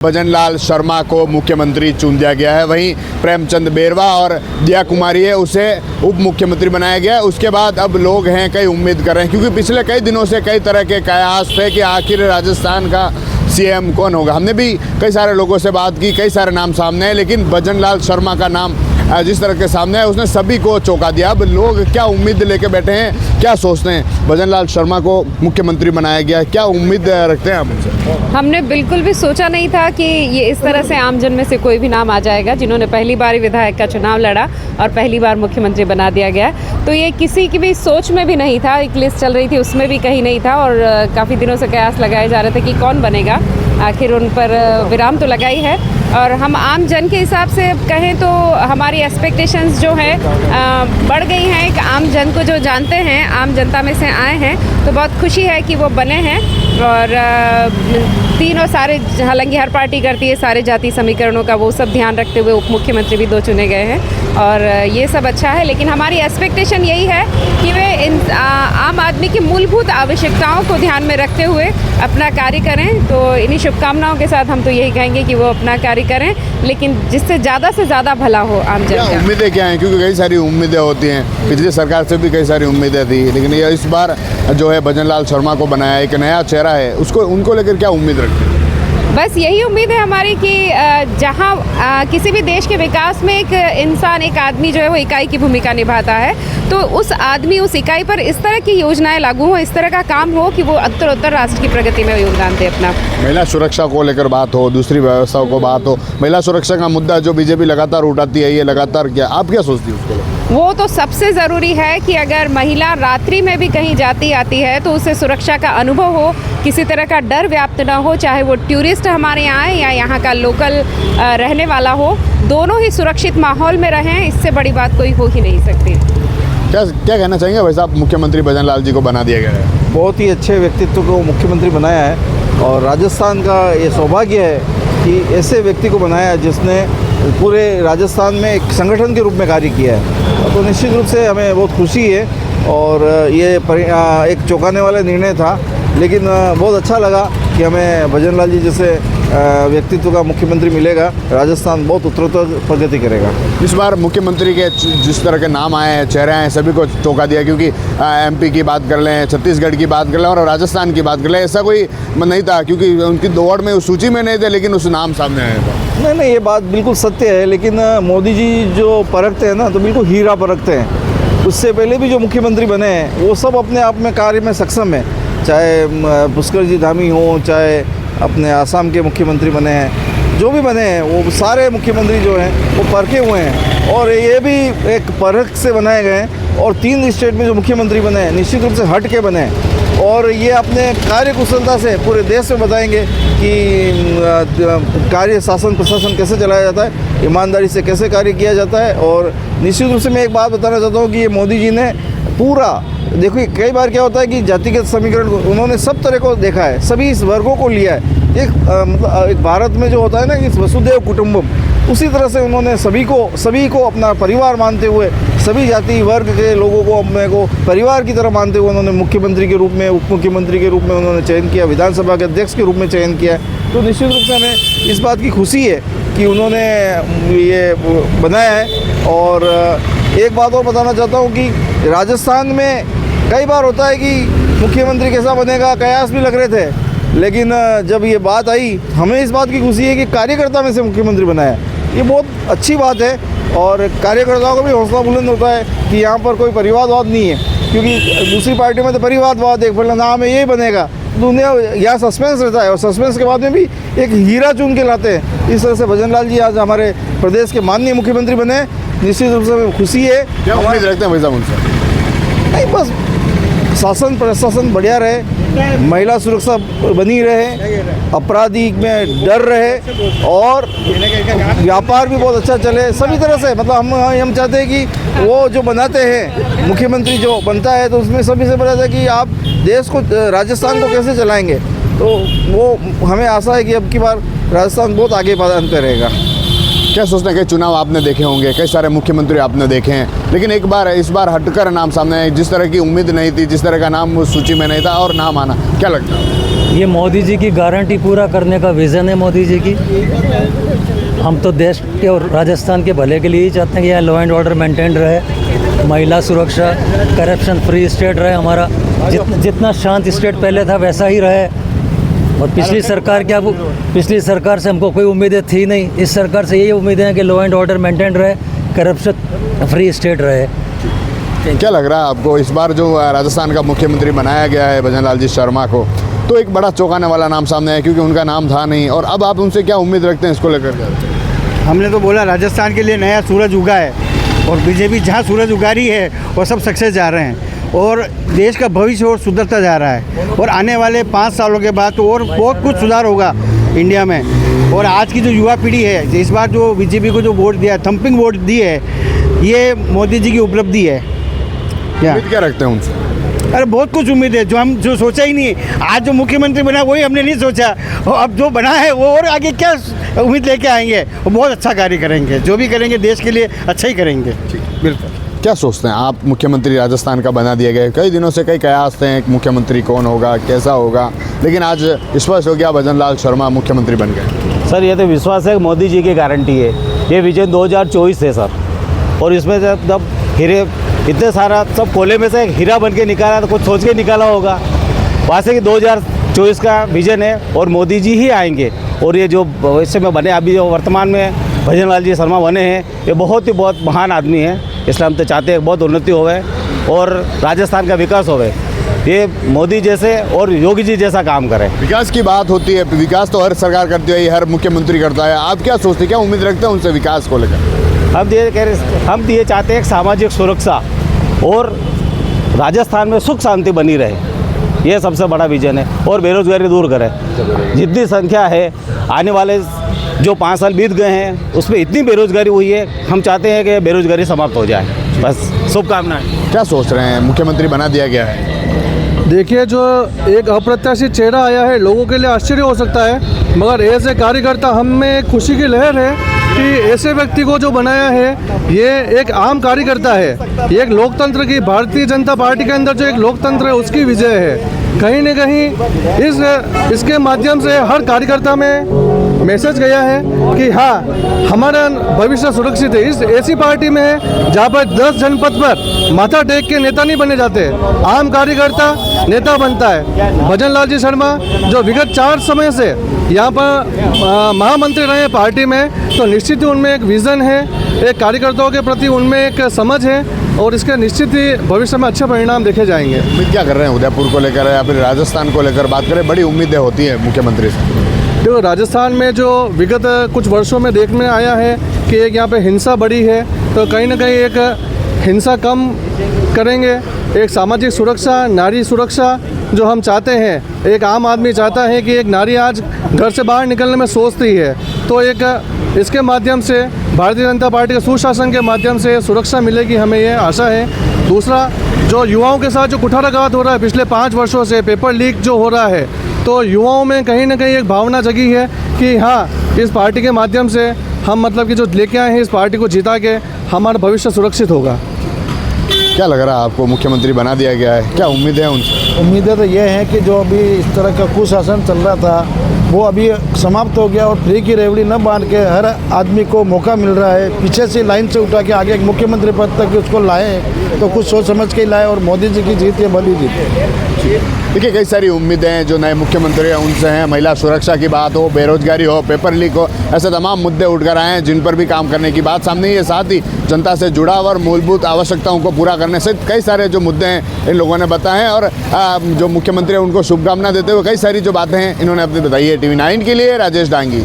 भजनलाल शर्मा को मुख्यमंत्री चुन दिया गया है। वहीं प्रेमचंद बेरवा और दिया कुमारी है उसे उप मुख्यमंत्री बनाया गया है। उसके बाद अब लोग हैं कई उम्मीद कर रहे हैं, क्योंकि पिछले कई दिनों से कई तरह के कयास थे कि आखिर राजस्थान का सीएम कौन होगा। हमने भी कई सारे लोगों से बात की, कई सारे नाम सामने हैं, लेकिन भजनलाल शर्मा का नाम जिस तरह के सामने है उसने सभी को चौंका दिया। अब लोग क्या उम्मीद लेके बैठे हैं, क्या सोचते हैं? भजनलाल शर्मा को मुख्यमंत्री बनाया गया, क्या उम्मीद रखते हैं आप उनसे? हमने बिल्कुल भी सोचा नहीं था कि ये इस तरह से आमजन में से कोई भी नाम आ जाएगा जिन्होंने पहली बार विधायक का चुनाव लड़ा और पहली बार मुख्यमंत्री बना दिया गया। तो ये किसी की भी सोच में भी नहीं था, एक लिस्ट चल रही थी उसमें भी कहीं नहीं था और काफ़ी दिनों से कयास लगाए जा रहे थे कि कौन बनेगा। आखिर उन पर विराम तो लगा ही है और हम आम जन के हिसाब से कहें तो हमारी एक्सपेक्टेशंस जो हैं बढ़ गई हैं। एक आम जन को जो जानते हैं, आम जनता में से आए हैं, तो बहुत खुशी है कि वो बने हैं। और तीनों सारे, हालांकि हर पार्टी करती है सारे जाति समीकरणों का, वो सब ध्यान रखते हुए उप मुख्यमंत्री भी 2 चुने गए हैं और ये सब अच्छा है। लेकिन हमारी एक्सपेक्टेशन यही है कि वे आम आदमी की मूलभूत आवश्यकताओं को ध्यान में रखते हुए अपना कार्य करें। तो इन्हीं शुभकामनाओं के साथ हम तो यही कहेंगे कि वो अपना कार्य करें, लेकिन जिससे ज़्यादा से ज़्यादा भला हो आम जन का। उम्मीदें क्या हैं? क्योंकि कई सारी उम्मीदें होती हैं, पिछली सरकार से भी कई सारी उम्मीदें थी, लेकिन ये इस बार जो है भजनलाल शर्मा को बनाया, एक नया चेहरा है, उसको उनको लेकर क्या उम्मीद रखते हैं? बस यही उम्मीद है हमारी कि जहाँ किसी भी देश के विकास में एक इंसान, एक आदमी जो है वो इकाई की भूमिका निभाता है, तो उस आदमी, उस इकाई पर इस तरह की योजनाएं लागू हो, इस तरह का काम हो कि वो उत्तर राष्ट्र की प्रगति में योगदान दे अपना। महिला सुरक्षा को लेकर बात हो, दूसरी व्यवस्थाओं को बात हो, महिला सुरक्षा का मुद्दा जो बीजेपी लगातार उठाती है, ये लगातार क्या आप क्या सोचती है उसको? वो तो सबसे ज़रूरी है कि अगर महिला रात्रि में भी कहीं जाती आती है तो उसे सुरक्षा का अनुभव हो, किसी तरह का डर व्याप्त ना हो, चाहे वो टूरिस्ट हमारे यहाँ आए या यहाँ का लोकल रहने वाला हो, दोनों ही सुरक्षित माहौल में रहें। इससे बड़ी बात कोई हो ही नहीं सकती। क्या कहना चाहेंगे भाई साहब, मुख्यमंत्री भजनलाल जी को बना दिया गया है? बहुत ही अच्छे व्यक्तित्व को मुख्यमंत्री बनाया है और राजस्थान का ये सौभाग्य है कि ऐसे व्यक्ति को बनाया जिसने पूरे राजस्थान में एक संगठन के रूप में कार्य किया है। तो निश्चित रूप से हमें बहुत खुशी है और ये एक चौंकाने वाला निर्णय था, लेकिन बहुत अच्छा लगा कि हमें भजनलाल जी जैसे व्यक्तित्व का मुख्यमंत्री मिलेगा। राजस्थान बहुत उत्तरोत्तर प्रगति करेगा। इस बार मुख्यमंत्री के जिस तरह के नाम आए हैं, चेहरे आए हैं, सभी को चौंका दिया, क्योंकि एमपी की बात कर लें, छत्तीसगढ़ की बात कर लें और राजस्थान की बात कर लें, ऐसा कोई नहीं था, क्योंकि उनकी दौड़ में उस सूची में नहीं थे, लेकिन उस नाम सामने आया था। नहीं, ये बात बिल्कुल सत्य है, लेकिन मोदी जी जो परखते हैं ना, तो बिल्कुल हीरा परखते हैं। उससे पहले भी जो मुख्यमंत्री बने हैं वो सब अपने आप में कार्य में सक्षम है, चाहे पुष्कर जी धामी हो, चाहे अपने आसाम के मुख्यमंत्री बने हैं, जो भी बने हैं वो सारे मुख्यमंत्री जो हैं वो परखे हुए हैं और ये भी एक परख से बनाए गए हैं। और 3 स्टेट में जो मुख्यमंत्री बने हैं निश्चित रूप से हट के बने हैं और ये अपने कार्य कुशलता से पूरे देश में बताएंगे कि कार्य शासन प्रशासन कैसे चलाया जाता है, ईमानदारी से कैसे कार्य किया जाता है। और निश्चित रूप से मैं एक बात बताना चाहता हूँ कि ये मोदी जी ने पूरा, देखिए कई बार क्या होता है कि जातिगत समीकरण उन्होंने सब तरह को देखा है, सभी इस वर्गों को लिया है। मतलब एक भारत में जो होता है ना कि वसुधैव कुटुंबम, उसी तरह से उन्होंने सभी को अपना परिवार मानते हुए, सभी जाति वर्ग के लोगों को अपने को परिवार की तरह मानते हुए उन्होंने मुख्यमंत्री के रूप में, उप मुख्यमंत्री के रूप में उन्होंने चयन किया, विधानसभा के अध्यक्ष के रूप में चयन किया। तो निश्चित रूप से हमें इस बात की खुशी है कि उन्होंने ये बनाया है। और एक बात और बताना चाहता हूँ कि राजस्थान में कई बार होता है कि मुख्यमंत्री कैसा बनेगा, कयास भी लग रहे थे, लेकिन जब ये बात आई, हमें इस बात की खुशी है कि कार्यकर्ता में से मुख्यमंत्री बनाया। ये बहुत अच्छी बात है और कार्यकर्ताओं को भी हौसला बुलंद होता है कि यहाँ पर कोई परिवारवाद नहीं है, क्योंकि दूसरी पार्टी में तो परिवारवाद, एक फिर नाम है, यही बनेगा। दुनिया यहाँ सस्पेंस रहता है और सस्पेंस के बाद में भी एक हीरा चुन के लाते हैं। इस तरह से भजनलाल जी आज हमारे प्रदेश के माननीय मुख्यमंत्री बने, निश्चित रूप से हमें खुशी है। क्या उम्मीद रखते हैं भाई साहब उनसे? नहीं, बस शासन प्रशासन बढ़िया रहे, महिला सुरक्षा बनी रहे, अपराधी में डर रहे और व्यापार भी बहुत अच्छा चले, सभी तरह से। मतलब हम चाहते हैं कि वो जो बनाते हैं मुख्यमंत्री जो बनता है, तो उसमें सभी से बड़ा था कि आप देश को, राजस्थान को कैसे चलाएंगे। तो वो हमें आशा है कि अब की बार राजस्थान बहुत आगे पादान करेगा। क्या सोचते हैं, कई चुनाव आपने देखे होंगे, कई सारे मुख्यमंत्री आपने देखे हैं, लेकिन इस बार हटकर नाम सामने आए, जिस तरह की उम्मीद नहीं थी, जिस तरह का नाम उस सूची में नहीं था और नाम आना, क्या लगता है? ये मोदी जी की गारंटी पूरा करने का विज़न है मोदी जी की। हम तो देश के और राजस्थान के भले के लिए ही चाहते हैं कि यहाँ लॉ एंड ऑर्डर मेंटेन रहे, महिला सुरक्षा, करप्शन फ्री स्टेट रहे हमारा। जितना शांत स्टेट पहले था वैसा ही रहे। और पिछली सरकार से हमको कोई उम्मीदें थी नहीं। इस सरकार से यही उम्मीदें हैं कि लॉ एंड ऑर्डर मेंटेन रहे, करप्शन फ्री स्टेट रहे। क्या लग रहा है आपको, इस बार जो राजस्थान का मुख्यमंत्री बनाया गया है भजन लाल जी शर्मा को, तो एक बड़ा चौंकाने वाला नाम सामने है क्योंकि उनका नाम था नहीं, और अब आप उनसे क्या उम्मीद रखते हैं इसको लेकर? हमने तो बोला राजस्थान के लिए नया सूरज उगा है और बीजेपी जहाँ सूरज उगा रही है वो सब सक्सेस जा रहे हैं और देश का भविष्य और सुधरता जा रहा है और आने वाले 5 सालों के बाद तो और बहुत कुछ सुधार होगा इंडिया में। और आज की जो युवा पीढ़ी है, इस बार जो बीजेपी को जो वोट दिया, थम्पिंग वोट दी है, ये मोदी जी की उपलब्धि है। क्या रखते हैं उनसे? अरे बहुत कुछ उम्मीद है, जो सोचा ही नहीं। आज जो मुख्यमंत्री बना वही हमने नहीं सोचा, और अब जो बना है वो और आगे क्या उम्मीद लेके आएंगे। वो बहुत अच्छा कार्य करेंगे, जो भी करेंगे देश के लिए अच्छा ही करेंगे। बिल्कुल। क्या सोचते हैं आप, मुख्यमंत्री राजस्थान का बना दिया गया, कई दिनों से कई कयास थे मुख्यमंत्री कौन होगा, कैसा होगा, लेकिन आज स्पष्ट हो गया भजन लाल शर्मा मुख्यमंत्री बन गए। सर ये तो विश्वास है, मोदी जी की गारंटी है। ये विजन 2024 है सर, और इसमें जब हीरे इतने सारा सब कोले में से हीरा बन के निकाला तो कुछ सोच के निकाला होगा। वहाँ से कि 2024 का विजन है और मोदी जी ही आएंगे। और ये जो भविष्य में बने, अभी जो वर्तमान में भजन लाल जी शर्मा बने हैं, ये बहुत महान आदमी है। इसलिए हम तो चाहते हैं बहुत उन्नति होवे और राजस्थान का विकास होवे। ये मोदी जैसे और योगी जी जैसा काम करें। विकास की बात होती है, विकास तो हर सरकार करती है, हर मुख्यमंत्री करता है। आप क्या सोचते हैं, क्या उम्मीद रखते हैं उनसे विकास को लेकर? हम ये चाहते हैं सामाजिक सुरक्षा और राजस्थान में सुख शांति बनी रहे। ये सबसे बड़ा विजन है। और बेरोजगारी दूर करें। जितनी संख्या है, आने वाले जो 5 साल बीत गए हैं उसमें इतनी बेरोजगारी हुई है, हम चाहते हैं कि बेरोजगारी समाप्त हो जाए। बस शुभकामनाएं। क्या सोच रहे हैं, मुख्यमंत्री बना दिया गया है? देखिए, जो एक अप्रत्याशित चेहरा आया है, लोगों के लिए आश्चर्य हो सकता है, मगर ऐसे कार्यकर्ता हम में खुशी की लहर है कि ऐसे व्यक्ति को जो बनाया है, ये एक आम कार्यकर्ता है। ये एक लोकतंत्र की, भारतीय जनता पार्टी के अंदर जो एक लोकतंत्र है उसकी विजय है। कहीं न कहीं इसके माध्यम से हर कार्यकर्ता में मैसेज गया है कि हाँ, हमारा भविष्य सुरक्षित है। इस ऐसी पार्टी में है जहाँ पर 10 जनपद पर माथा टेक के नेता नहीं बने जाते, आम कार्यकर्ता नेता बनता है। भजन लाल जी शर्मा जो विगत 4 समय से यहाँ पर महामंत्री रहे पार्टी में, तो निश्चित ही उनमें एक विज़न है, एक कार्यकर्ताओं के प्रति उनमें एक समझ है और इसके निश्चित ही भविष्य में अच्छे परिणाम देखे जाएंगे। उम्मीद क्या कर रहे हैं उदयपुर को लेकर या फिर राजस्थान को लेकर बात करें, बड़ी उम्मीदें होती है मुख्यमंत्री से? देखो, राजस्थान में जो विगत कुछ वर्षों में देखने आया है कि एक यहाँ पे हिंसा बढ़ी है, तो कहीं ना कहीं एक हिंसा कम करेंगे। एक सामाजिक सुरक्षा, नारी सुरक्षा जो हम चाहते हैं, एक आम आदमी चाहता है कि एक नारी आज घर से बाहर निकलने में सोचती है, तो एक इसके माध्यम से भारतीय जनता पार्टी के सुशासन के माध्यम से सुरक्षा मिलेगी, हमें ये आशा है। दूसरा, जो युवाओं के साथ जो कुठाराघात हो रहा है पिछले 5 वर्षों से, पेपर लीक जो हो रहा है, तो युवाओं में कहीं ना कहीं एक भावना जगी है कि हाँ, इस पार्टी के माध्यम से हम मतलब कि जो लेके आए हैं, इस पार्टी को जिता के हमारा भविष्य सुरक्षित होगा। क्या लग रहा है आपको, मुख्यमंत्री बना दिया गया है, क्या उम्मीदें हैं उनसे? उम्मीदें तो ये हैं कि जो अभी इस तरह का कुशासन चल रहा था वो अभी समाप्त हो गया और फ्री की रेवड़ी न बांध के हर आदमी को मौका मिल रहा है। पीछे से लाइन से उठा के आगे एक मुख्यमंत्री पद तक उसको लाए तो कुछ सोच समझ के ही लाए और मोदी जी की जीत ये बड़ी जीत है। देखिए, कई सारी उम्मीदें हैं जो नए मुख्यमंत्री हैं उनसे हैं। महिला सुरक्षा की बात हो, बेरोजगारी हो, पेपर लीक हो, ऐसे तमाम मुद्दे उठकर आए हैं जिन पर भी काम करने की बात सामने है। साथ ही जनता से जुड़ाव और मूलभूत आवश्यकताओं को पूरा करने से कई सारे जो मुद्दे हैं इन लोगों ने बताए हैं और जो मुख्यमंत्री हैं उनको शुभकामना देते हुए कई सारी जो बातें हैं इन्होंने अपनी बताई है। TV9 के लिए राजेश डांगी।